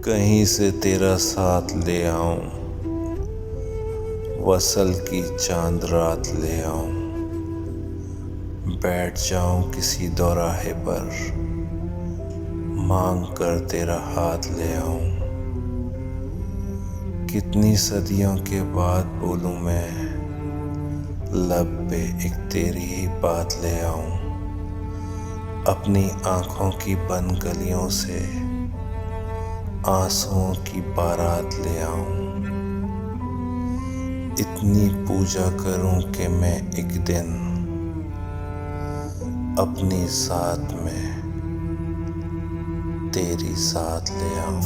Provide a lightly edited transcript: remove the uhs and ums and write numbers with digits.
कहीं से तेरा साथ ले आऊं, वसल की चांद रात ले आऊं, बैठ जाऊं किसी दौराहे पर, मांग कर तेरा हाथ ले आऊं। कितनी सदियों के बाद बोलूं मैं, लब पे एक तेरी ही बात ले आऊं। अपनी आंखों की बंद गलियों से आंसुओं की बारात ले आऊं। इतनी पूजा करूं कि मैं एक दिन अपनी साथ में तेरी साथ ले आऊं।